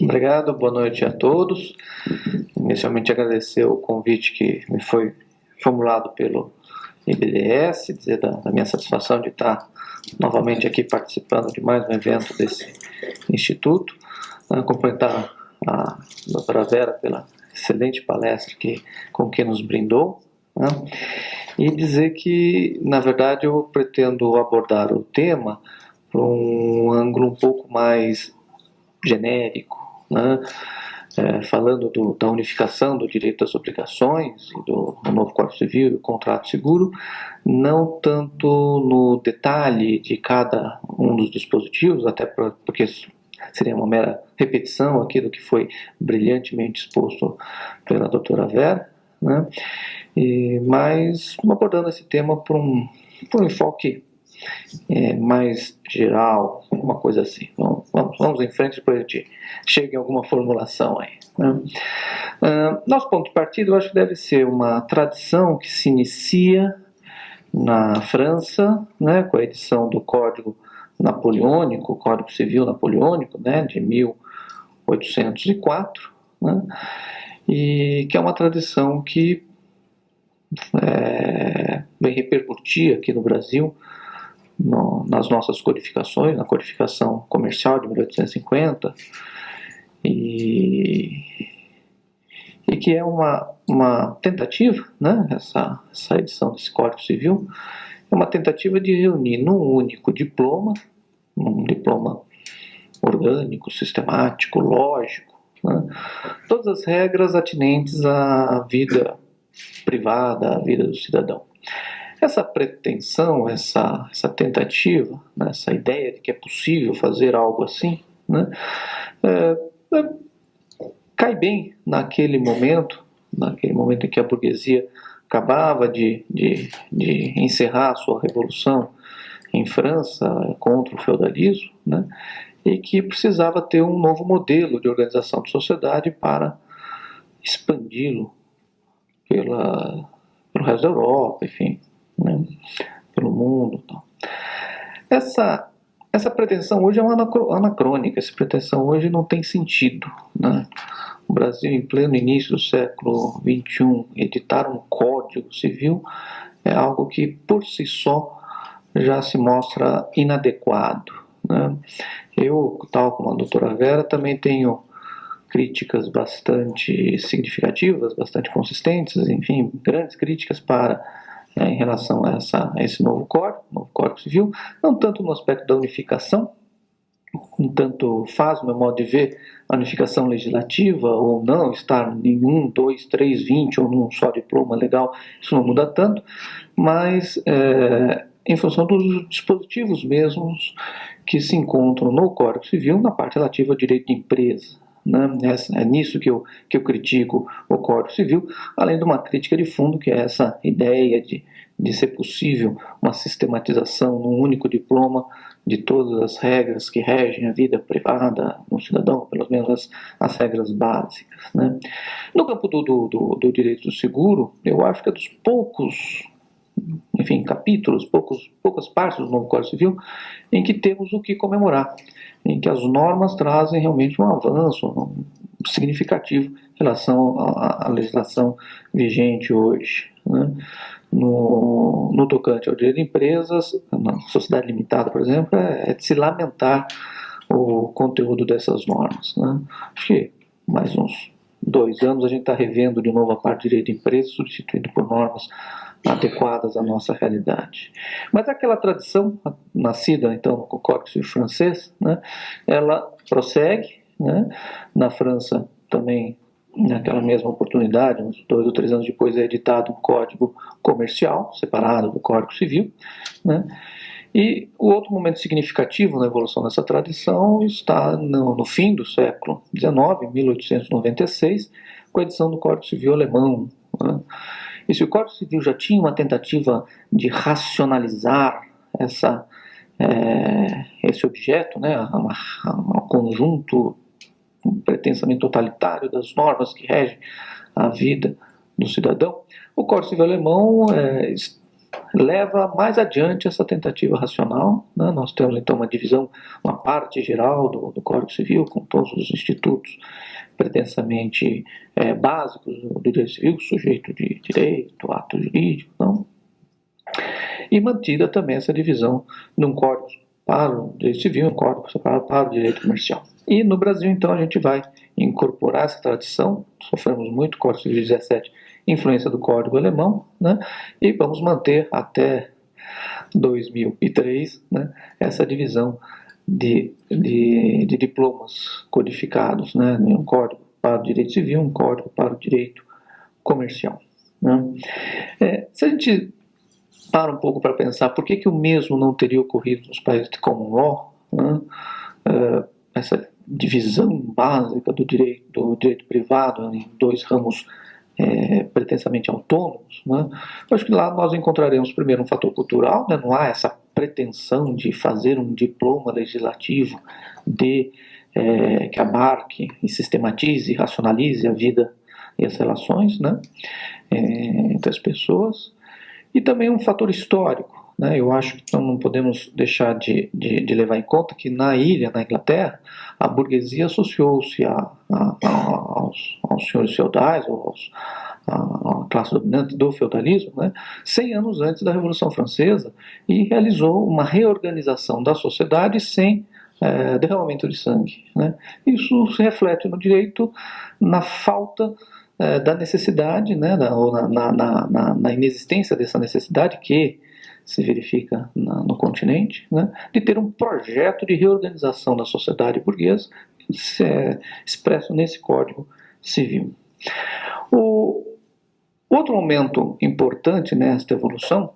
Obrigado, boa noite a todos. Inicialmente agradecer o convite que me foi formulado pelo IBDS, dizer da minha satisfação de estar novamente aqui participando de mais um evento desse instituto, cumprimentar a doutora Vera pela excelente palestra com que nos brindou, né? E dizer que, na verdade, eu pretendo abordar o tema por um ângulo um pouco mais genérico, né? Falando da unificação do direito das obrigações e do novo Código Civil e o contrato seguro, não tanto no detalhe de cada um dos dispositivos, até porque seria uma mera repetição aqui do que foi brilhantemente exposto pela doutora Vera, né? Mas abordando esse tema por um enfoque mais geral, uma coisa assim. Então, vamos em frente, depois a gente chega em alguma formulação aí, né? Nosso ponto de partida, eu acho que deve ser uma tradição que se inicia na França, né, com a edição do Código Napoleônico, Código Civil Napoleônico, né, de 1804, né, e que é uma tradição que vem repercutir aqui no Brasil nas nossas codificações, na codificação comercial de 1850, e que é uma tentativa, né, essa edição desse Código Civil, é uma tentativa de reunir num único diploma, um diploma orgânico, sistemático, lógico, né, todas as regras atinentes à vida privada, à vida do cidadão. Essa pretensão, essa tentativa, né, essa ideia de que é possível fazer algo assim, né, cai bem naquele momento em que a burguesia acabava de encerrar a sua revolução em França contra o feudalismo, né, e que precisava ter um novo modelo de organização de sociedade para expandi-lo pelo resto da Europa, enfim, né, pelo mundo. Então. Essa pretensão hoje é uma anacrônica, essa pretensão hoje não tem sentido, né? O Brasil, em pleno início do século XXI, editar um Código Civil é algo que, por si só, já se mostra inadequado, né? Eu, tal como a doutora Vera, também tenho críticas bastante significativas, bastante consistentes, enfim, grandes críticas em relação a esse novo Código Civil, não tanto no aspecto da unificação, tanto faz, no meu modo de ver, a unificação legislativa ou não, estar em 1, 2, 3, 20 ou num só diploma legal, isso não muda tanto, mas em função dos dispositivos mesmos que se encontram no Código Civil na parte relativa ao direito de empresa, né? É nisso que eu critico o Código Civil, além de uma crítica de fundo, que é essa ideia de ser possível uma sistematização num único diploma de todas as regras que regem a vida privada do cidadão, pelo menos as regras básicas, né? No campo do direito do seguro, eu acho que é dos poucos, enfim, capítulos, poucas partes do novo Código Civil em que temos o que comemorar, em que as normas trazem realmente um avanço significativo em relação à legislação vigente hoje, né? No tocante ao direito de empresas, na sociedade limitada, por exemplo, é de se lamentar o conteúdo dessas normas, né? Acho que mais uns 2 anos a gente está revendo de novo a parte de direito de empresas, substituindo por normas adequadas à nossa realidade. Mas aquela tradição, nascida então no Código Civil francês, né, ela prossegue, né? Na França também, naquela mesma oportunidade, uns 2 ou 3 anos depois, é editado um Código Comercial, separado do Código Civil, né? E o outro momento significativo na evolução dessa tradição está no fim do século XIX, 1896, com a edição do Código Civil alemão, né? E se o Código Civil já tinha uma tentativa de racionalizar esse objeto, né, um conjunto pretensamente totalitário das normas que regem a vida do cidadão, o Código Civil alemão leva mais adiante essa tentativa racional, né? Nós temos então uma divisão, uma parte geral do Código Civil, com todos os institutos pretensamente básicos do direito civil, sujeito de direito, ato jurídico, não? E mantida também essa divisão num código para o direito civil e um código separado para o direito comercial. E no Brasil, então, a gente vai incorporar essa tradição, sofremos muito, Código Civil 17, influência do Código Alemão, né? E vamos manter até 2003, né, essa divisão de diplomas codificados, né, um código para o direito civil, um código para o direito comercial. Né? Se a gente para um pouco para pensar por que o mesmo não teria ocorrido nos países de common law, né, essa divisão básica do direito privado em dois ramos pretensamente autônomos, né? Eu acho que lá nós encontraremos primeiro um fator cultural, né? Não há essa pretensão de fazer um diploma legislativo que abarque e sistematize e racionalize a vida e as relações, né, entre as pessoas, e também um fator histórico. Eu acho que não podemos deixar de levar em conta que na ilha, na Inglaterra, a burguesia associou-se aos senhores feudais, ou à classe dominante do feudalismo, 100 anos antes da Revolução Francesa, e realizou uma reorganização da sociedade sem derramamento de sangue. Isso se reflete no direito, na falta da necessidade, ou na inexistência dessa necessidade que se verifica no continente, de ter um projeto de reorganização da sociedade burguesa expresso nesse Código Civil. O outro momento importante nesta evolução,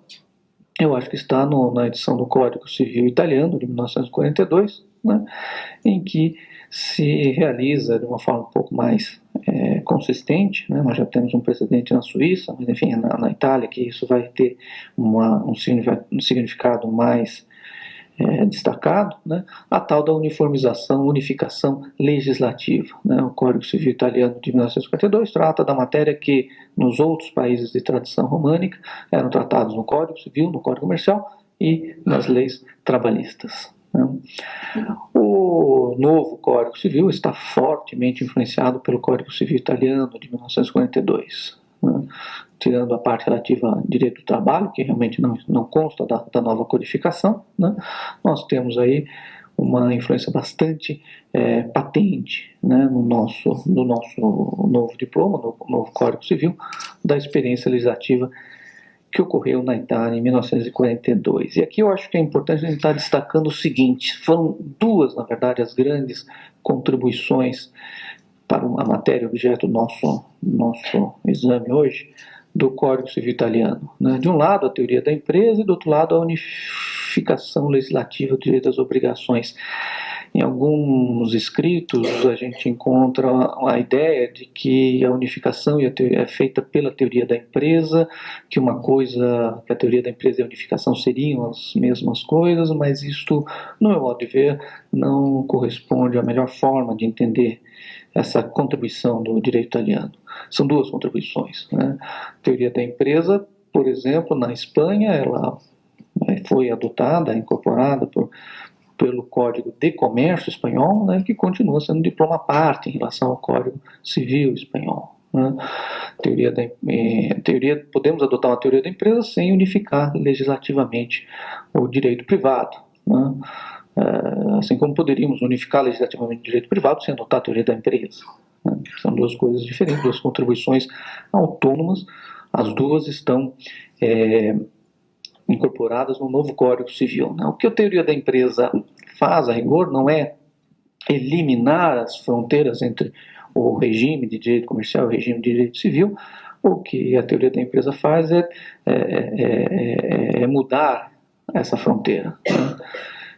eu acho que está na edição do Código Civil Italiano, de 1942, em que se realiza de uma forma um pouco mais consistente. Nós já temos um precedente na Suíça, mas enfim, na Itália, que isso vai ter um significado mais destacado, a tal da unificação legislativa. O Código Civil Italiano de 1952 trata da matéria que nos outros países de tradição românica eram tratados no Código Civil, no Código Comercial e nas leis trabalhistas. O novo Código Civil está fortemente influenciado pelo Código Civil Italiano de 1942, tirando a parte relativa ao direito do trabalho, que realmente não consta da nova codificação. Nós temos aí uma influência bastante patente, no nosso novo diploma, no novo Código Civil, da experiência legislativa que ocorreu na Itália em 1942. E aqui eu acho que é importante a gente estar destacando o seguinte: foram duas, na verdade, as grandes contribuições para a matéria objeto do nosso exame hoje, do Código Civil Italiano. De um lado, a teoria da empresa, e do outro lado, a unificação legislativa do direito das obrigações. Em alguns escritos, a gente encontra a ideia de que a unificação é feita pela teoria da empresa, que a teoria da empresa e a unificação seriam as mesmas coisas, mas isto, no meu modo de ver, não corresponde à melhor forma de entender essa contribuição do direito italiano. São duas contribuições. A teoria da empresa, por exemplo, na Espanha, ela foi adotada, incorporada pelo Código de Comércio espanhol, que continua sendo um diploma à parte em relação ao Código Civil espanhol. Podemos adotar uma teoria da empresa sem unificar legislativamente o direito privado. Assim como poderíamos unificar legislativamente o direito privado sem adotar a teoria da empresa. São duas coisas diferentes, duas contribuições autônomas. As duas estão incorporadas no novo Código Civil. O que a teoria da empresa faz, a rigor, não é eliminar as fronteiras entre o regime de direito comercial e o regime de direito civil. O que a teoria da empresa faz é mudar essa fronteira.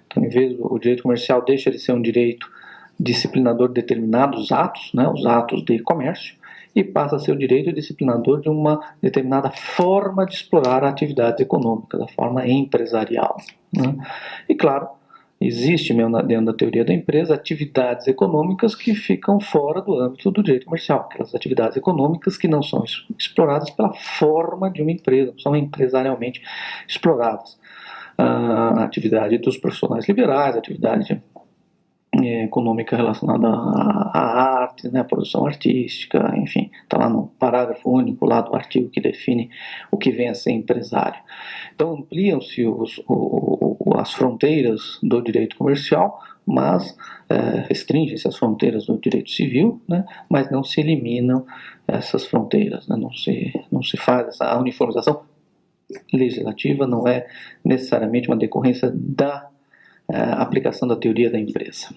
Então, em vez do direito comercial deixa de ser um direito disciplinador de determinados atos, os atos de comércio, e passa a ser o direito disciplinador de uma determinada forma de explorar a atividade econômica, da forma empresarial. E claro, existe mesmo dentro da teoria da empresa atividades econômicas que ficam fora do âmbito do direito comercial, aquelas atividades econômicas que não são exploradas pela forma de uma empresa, não são empresarialmente exploradas. A atividade dos profissionais liberais, a atividade econômica relacionada à arte, né, à produção artística, enfim, está lá no parágrafo único lá do artigo que define o que vem a ser empresário. Então ampliam-se as fronteiras do direito comercial, mas restringem-se as fronteiras do direito civil, né, mas não se eliminam essas fronteiras, né, não se faz a uniformização legislativa, não é necessariamente uma decorrência da aplicação da teoria da empresa.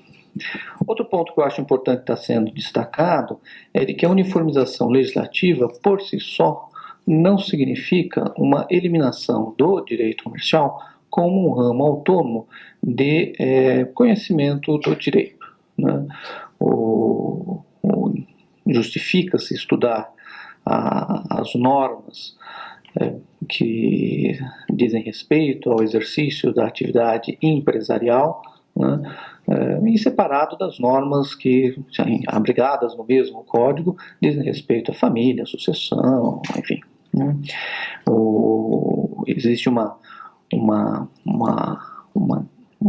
Outro ponto que eu acho importante estar sendo destacado é de que a uniformização legislativa, por si só, não significa uma eliminação do direito comercial como um ramo autônomo de conhecimento do direito, né? Justifica-se estudar as normas que dizem respeito ao exercício da atividade empresarial, né, e separado das normas que, abrigadas no mesmo código, dizem respeito à família, à sucessão, enfim. Né. Existe uma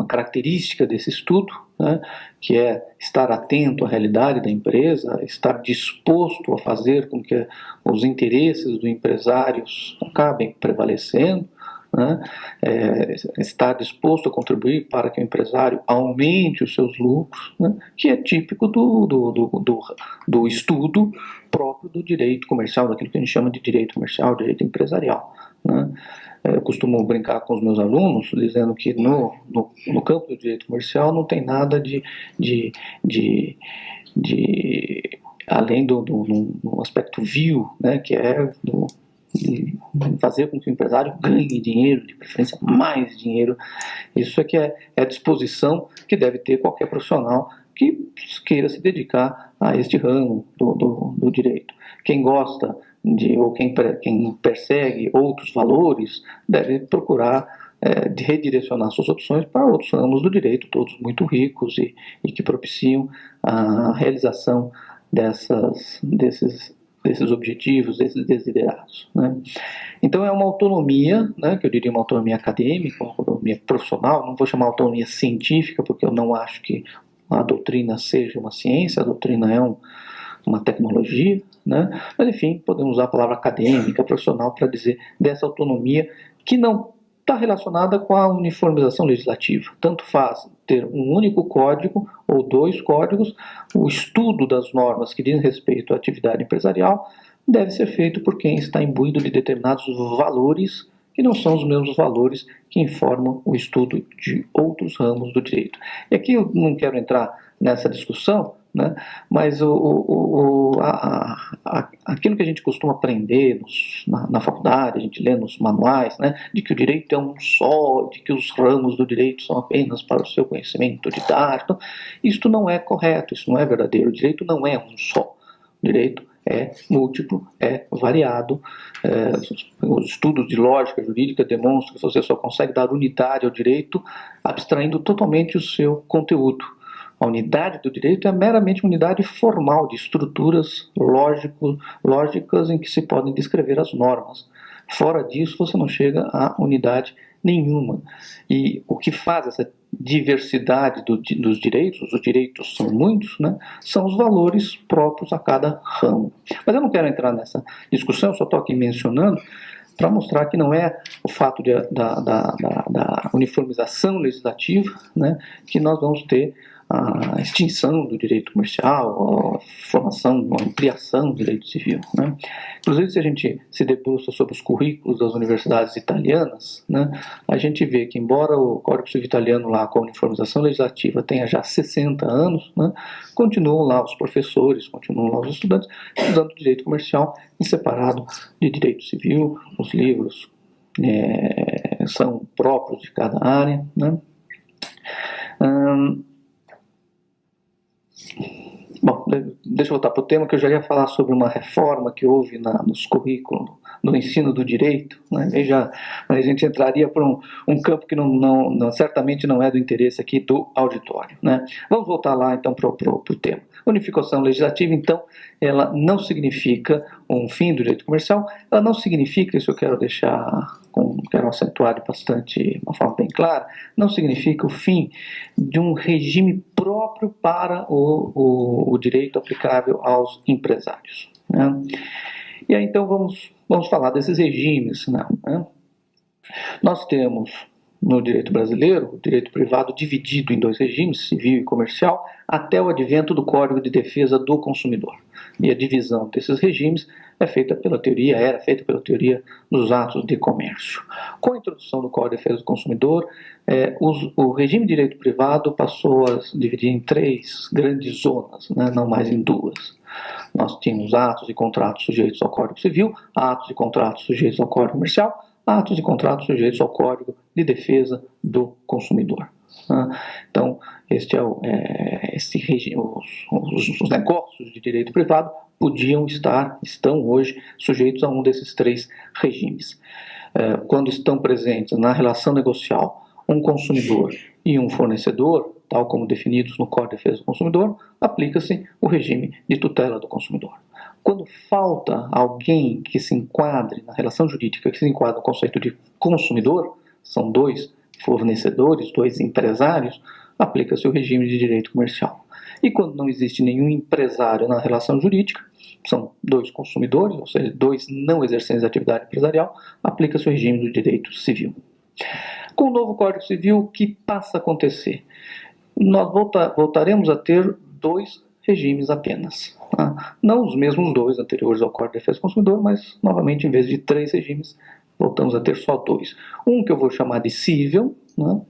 característica desse estudo, né, que é estar atento à realidade da empresa, estar disposto a fazer com que os interesses do empresário acabem prevalecendo, né, estar disposto a contribuir para que o empresário aumente os seus lucros, né, que é típico do estudo próprio do direito comercial, daquilo que a gente chama de direito comercial, direito empresarial. Né. Eu costumo brincar com os meus alunos dizendo que no campo do direito comercial não tem nada além do aspecto vil, né, que é de fazer com que o empresário ganhe dinheiro, de preferência mais dinheiro. Isso é que é a disposição que deve ter qualquer profissional que queira se dedicar a este ramo do direito. Quem gosta ou quem persegue outros valores deve procurar redirecionar suas opções para outros ramos do direito, todos muito ricos e que propiciam a realização desses objetivos, desses desiderados. Né? Então é uma autonomia, né, que eu diria uma autonomia acadêmica, uma autonomia profissional, não vou chamar autonomia científica, porque eu não acho que a doutrina seja uma ciência, a doutrina é uma tecnologia, né? Mas enfim, podemos usar a palavra acadêmica, profissional para dizer dessa autonomia que não está relacionada com a uniformização legislativa. Tanto faz ter um único código ou dois códigos, o estudo das normas que dizem respeito à atividade empresarial deve ser feito por quem está imbuído de determinados valores que não são os mesmos valores que informam o estudo de outros ramos do direito. E aqui eu não quero entrar nessa discussão, né? Mas aquilo que a gente costuma aprender na faculdade, a gente lê nos manuais, né, de que o direito é um só, de que os ramos do direito são apenas para o seu conhecimento didático, isto não é correto, isso não é verdadeiro. O direito não é um só. O direito é múltiplo, é variado. Os estudos de lógica jurídica demonstram que você só consegue dar unidade ao direito abstraindo totalmente o seu conteúdo. A unidade do direito é meramente uma unidade formal de estruturas lógicas em que se podem descrever as normas. Fora disso, você não chega a unidade nenhuma. E o que faz essa diversidade dos direitos, os direitos são muitos, né, são os valores próprios a cada ramo. Mas eu não quero entrar nessa discussão, eu só estou aqui mencionando para mostrar que não é o fato da uniformização legislativa, né, que nós vamos ter a extinção do direito comercial, a formação, a ampliação do direito civil. Né? Inclusive, se a gente se debruça sobre os currículos das universidades italianas, né, a gente vê que, embora o Código Civil italiano, lá com a uniformização legislativa, tenha já 60 anos, né, continuam lá os professores, continuam lá os estudantes, estudando direito comercial em separado de direito civil. Os livros são próprios de cada área. Né? Bom, deixa eu voltar para o tema, que eu já ia falar sobre uma reforma que houve nos currículos do ensino do direito, né? Veja, a gente entraria por um campo que certamente não é do interesse aqui do auditório, né? Vamos voltar lá então para o tema. Unificação legislativa, então, ela não significa um fim do direito comercial, ela não significa, isso eu quero quero acentuar de uma forma bem clara, não significa o fim de um regime próprio para o direito aplicável aos empresários, né? E aí então vamos falar desses regimes, né? Nós temos no direito brasileiro o direito privado dividido em dois regimes, civil e comercial, até o advento do Código de Defesa do Consumidor. E a divisão desses regimes era feita pela teoria dos atos de comércio. Com a introdução do Código de Defesa do Consumidor, o regime de direito privado passou a se dividir em três grandes zonas, né, não mais em duas. Nós tínhamos atos e contratos sujeitos ao Código Civil, atos e contratos sujeitos ao Código Comercial, atos e contratos sujeitos ao Código de Defesa do Consumidor. Então, os negócios de direito privado estão hoje sujeitos a um desses três regimes. Quando estão presentes na relação negocial um consumidor e um fornecedor, tal como definidos no Código de Defesa do Consumidor, aplica-se o regime de tutela do consumidor. Quando falta alguém que se enquadre na relação jurídica, que se enquadra no conceito de consumidor, são dois fornecedores, dois empresários, aplica-se o regime de direito comercial. E quando não existe nenhum empresário na relação jurídica, são dois consumidores, ou seja, dois não exercentes de atividade empresarial, aplica-se o regime do direito civil. Com o novo Código Civil, o que passa a acontecer? Nós voltaremos a ter dois regimes apenas. Tá? Não os mesmos dois anteriores ao Código de Defesa do Consumidor, mas, novamente, em vez de três regimes, voltamos a ter só dois. Um que eu vou chamar de cível, né?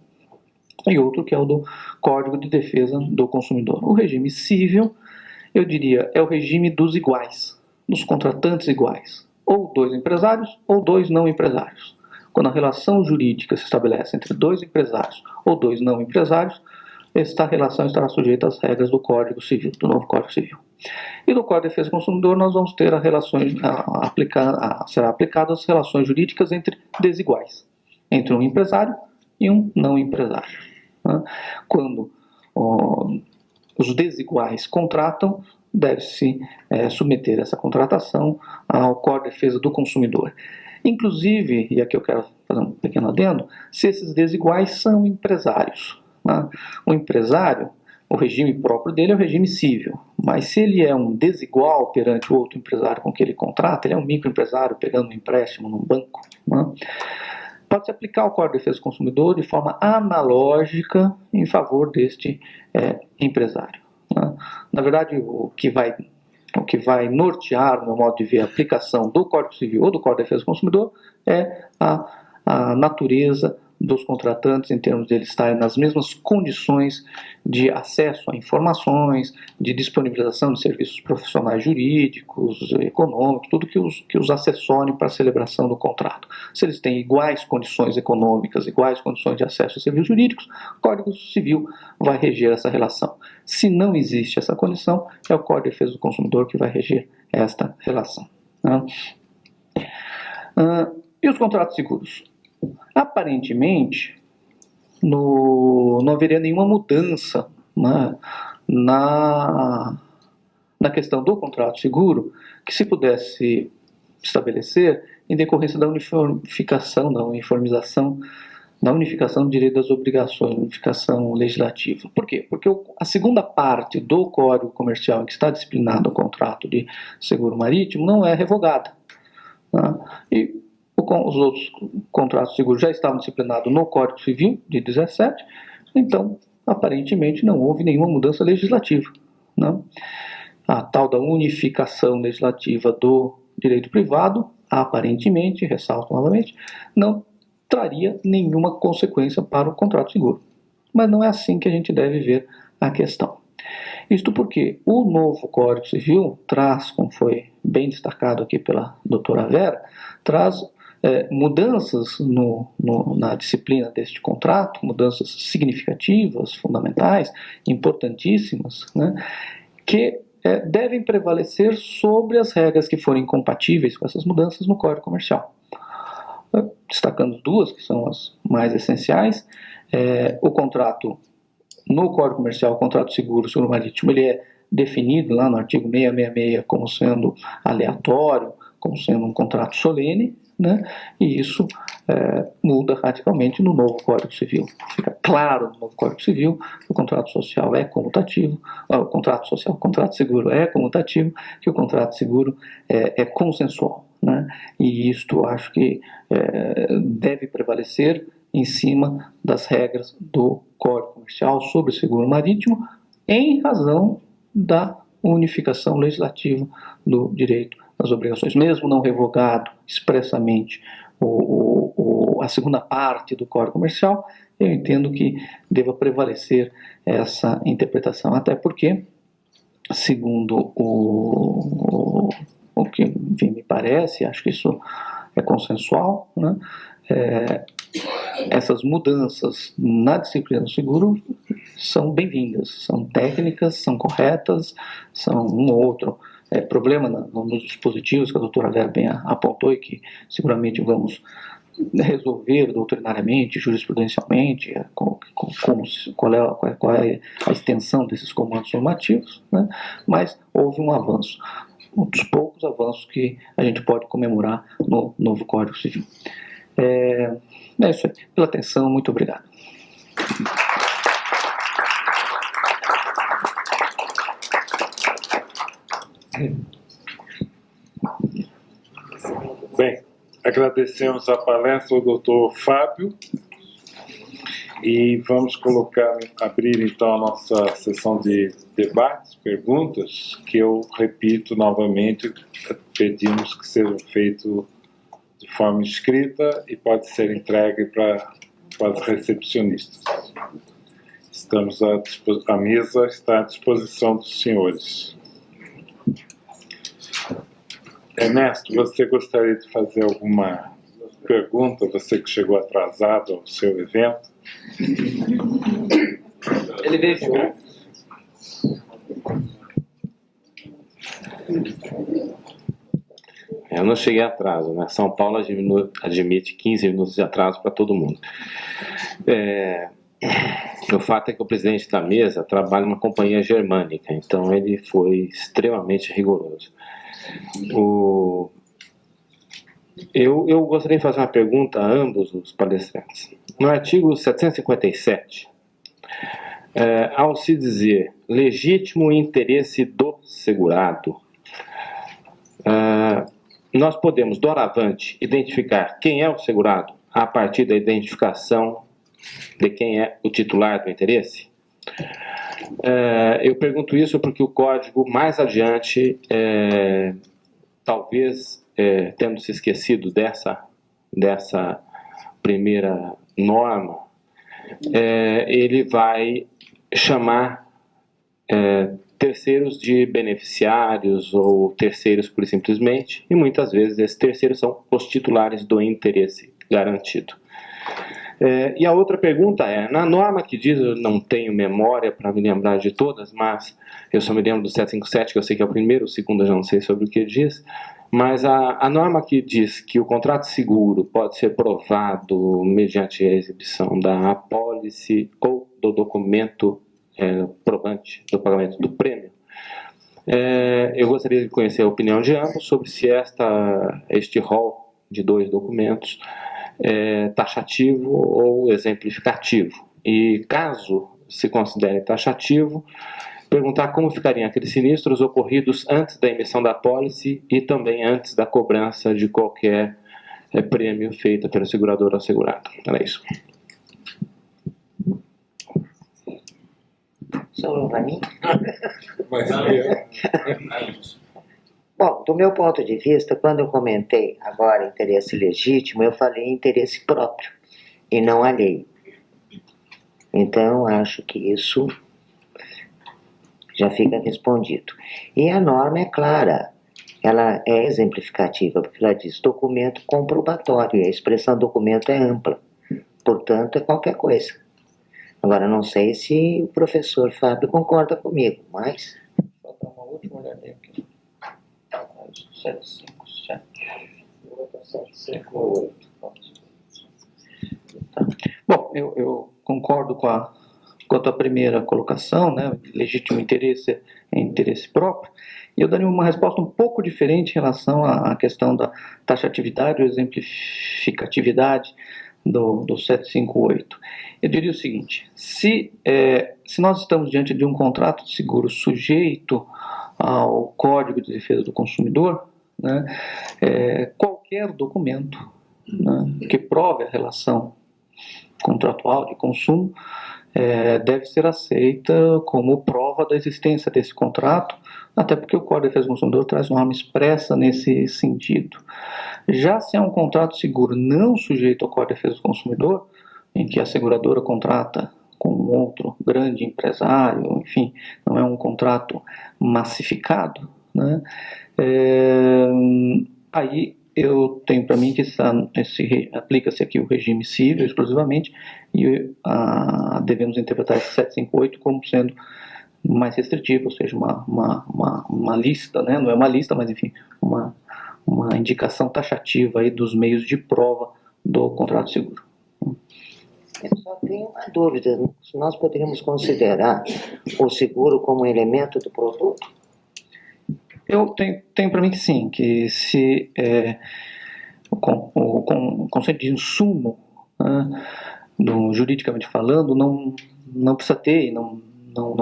E outro que é o do Código de Defesa do Consumidor. O regime cível, eu diria, é o regime dos iguais, dos contratantes iguais. Ou dois empresários ou dois não empresários. Quando a relação jurídica se estabelece entre dois empresários ou dois não empresários, esta relação estará sujeita às regras do Código Civil, do novo Código Civil. E no Código de Defesa do Consumidor nós vamos ter será aplicadas as relações jurídicas entre desiguais, entre um empresário e um não empresário. Né? Quando os desiguais contratam, deve-se submeter essa contratação ao Código de Defesa do Consumidor. Inclusive, e aqui eu quero fazer um pequeno adendo, se esses desiguais são empresários. Né? O empresário, o regime próprio dele é o regime cível, mas se ele é um desigual perante o outro empresário com que ele contrata, ele é um microempresário pegando um empréstimo num banco, né? Pode-se aplicar o Código de Defesa do Consumidor de forma analógica em favor deste empresário. Né? Na verdade, o que vai nortear, no meu modo de ver, a aplicação do Código Civil ou do Código de Defesa do Consumidor é a natureza dos contratantes, em termos de eles estarem nas mesmas condições de acesso a informações, de disponibilização de serviços profissionais jurídicos, econômicos, tudo que os assessore para a celebração do contrato. Se eles têm iguais condições econômicas, iguais condições de acesso a serviços jurídicos, o Código Civil vai reger essa relação. Se não existe essa condição, é o Código de Defesa do Consumidor que vai reger esta relação. Né? E os contratos seguros? Aparentemente, não haveria nenhuma mudança, né, na questão do contrato seguro que se pudesse estabelecer em decorrência da unificação do direito das obrigações, unificação legislativa. Por quê? Porque a segunda parte do Código Comercial em que está disciplinado o contrato de seguro marítimo não é revogada. Né? E os outros contratos de seguro já estavam disciplinados no Código Civil de 17, então, aparentemente, não houve nenhuma mudança legislativa. Né? A tal da unificação legislativa do direito privado, aparentemente, ressalto novamente, não traria nenhuma consequência para o contrato seguro. Mas não é assim que a gente deve ver a questão. Isto porque o novo Código Civil traz, como foi bem destacado aqui pela doutora Vera, traz mudanças na disciplina deste contrato, mudanças significativas, fundamentais, importantíssimas, né, que devem prevalecer sobre as regras que forem incompatíveis com essas mudanças no Código Comercial. Destacando duas, que são as mais essenciais. O contrato, no Código Comercial, o contrato seguro marítimo, ele é definido lá no artigo 666 como sendo aleatório, como sendo um contrato solene, né? E isso muda radicalmente no novo Código Civil. Fica claro no novo Código Civil que o contrato social é comutativo, o contrato seguro é comutativo, que o contrato seguro é consensual, né? E isto acho que deve prevalecer em cima das regras do Código Comercial sobre seguro marítimo, em razão da unificação legislativa do direito às obrigações. Mesmo não revogado expressamente a segunda parte do Código Comercial, eu entendo que deva prevalecer essa interpretação, até porque, segundo o que, enfim, me parece, acho que isso é consensual, né? Essas mudanças na disciplina do seguro são bem-vindas, são técnicas, são corretas, são um ou outro problema nos dispositivos que a doutora Vera bem apontou e que seguramente vamos resolver doutrinariamente, jurisprudencialmente, qual é a extensão desses comandos normativos, né? Mas houve um avanço, um dos poucos avanços que a gente pode comemorar no novo Código Civil. É isso aí. Pela atenção, muito obrigado. Bem, agradecemos a palestra do Dr. Fábio e vamos abrir então a nossa sessão de debates, perguntas, que eu repito novamente, pedimos que sejam feitos de forma escrita e pode ser entregue para os recepcionistas. A mesa está à disposição dos senhores. Ernesto, você gostaria de fazer alguma pergunta, você que chegou atrasado ao seu evento? Ele veio. Eu não cheguei atraso, né? São Paulo admite 15 minutos de atraso para todo mundo. O fato é que o presidente da mesa trabalha numa companhia germânica, então ele foi extremamente rigoroso. Eu gostaria de fazer uma pergunta a ambos os palestrantes. No artigo 757, ao se dizer legítimo interesse do segurado, nós podemos, doravante, identificar quem é o segurado a partir da identificação de quem é o titular do interesse? Eu pergunto isso porque o Código, mais adiante, talvez tendo se esquecido dessa primeira norma, ele vai chamar terceiros de beneficiários ou terceiros pura e simplesmente, e muitas vezes esses terceiros são os titulares do interesse garantido. E a outra pergunta na norma que diz, eu não tenho memória para me lembrar de todas, mas eu só me lembro do 757, que eu sei que é o primeiro, o segundo eu já não sei sobre o que diz, mas a norma que diz que o contrato seguro pode ser provado mediante a exibição da apólice ou do documento provante do pagamento do prêmio, eu gostaria de conhecer a opinião de ambos sobre se este rol de dois documentos taxativo ou exemplificativo. E caso se considere taxativo, perguntar como ficariam aqueles sinistros ocorridos antes da emissão da apólice e também antes da cobrança de qualquer prêmio feito pelo segurador ao segurado. Era isso. Só para mim? Bom, do meu ponto de vista, quando eu comentei agora interesse legítimo, eu falei interesse próprio e não alheio. Então, acho que isso já fica respondido. E a norma é clara, ela é exemplificativa, porque ela diz documento comprobatório, e a expressão documento é ampla, portanto, é qualquer coisa. Agora, não sei se o professor Fábio concorda comigo, mas... última olhadinha aqui. 757. 758. Tá. Bom, eu concordo quanto à primeira colocação, né? Legítimo interesse é interesse próprio. E eu daria uma resposta um pouco diferente em relação à questão da taxatividade ou exemplificatividade do 758. Eu diria o seguinte: se nós estamos diante de um contrato de seguro sujeito ao Código de Defesa do Consumidor, né, qualquer documento, né, que prove a relação contratual de consumo deve ser aceita como prova da existência desse contrato, até porque o Código de Defesa do Consumidor traz norma expressa nesse sentido. Já se é um contrato seguro não sujeito ao Código de Defesa do Consumidor, em que a seguradora contrata com outro grande empresário, enfim, não é um contrato massificado, né? Aí eu tenho para mim que aplica-se aqui o regime civil exclusivamente e devemos interpretar esse 758 como sendo mais restritivo, ou seja, uma lista, né? Não é uma lista, mas enfim, uma indicação taxativa aí dos meios de prova do contrato seguro. Eu só tenho uma dúvida: nós poderíamos considerar o seguro como elemento do produto? Eu tenho para mim que sim, que se o conceito de insumo, né, juridicamente falando, não precisa ter, não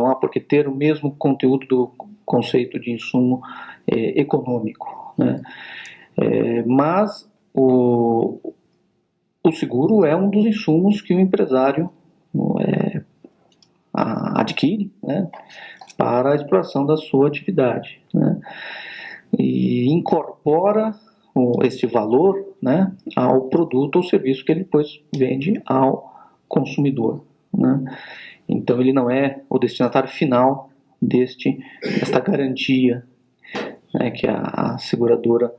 há por que ter o mesmo conteúdo do conceito de insumo econômico, né? Mas o seguro é um dos insumos que o empresário adquire, né, para a exploração da sua atividade, né, e incorpora este valor, né, ao produto ou serviço que ele depois vende ao consumidor, né. Então ele não é o destinatário final desta garantia, né, que a seguradora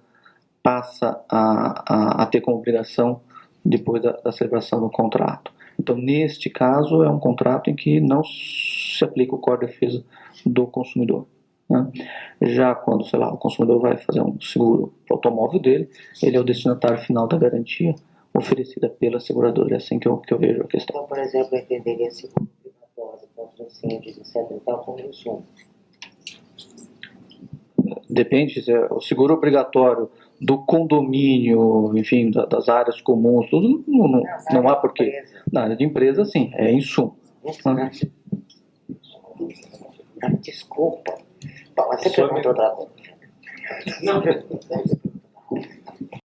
passa a ter como obrigação depois da celebração do contrato. Então, neste caso, é um contrato em que não se aplica o Código de Defesa do Consumidor, né? Já quando, sei lá, o consumidor vai fazer um seguro para o automóvel dele, ele é o destinatário final da garantia oferecida pela seguradora. É assim que eu vejo a questão. Então, por exemplo, eu entenderia seguro obrigatório contra incêndios, etc. Tal como insumo. Depende, o seguro obrigatório do condomínio, enfim, das áreas comuns, tudo, não há porquê. Na área de empresa, sim, é insumo. Desculpa. Bom, você perguntou outra coisa. Não.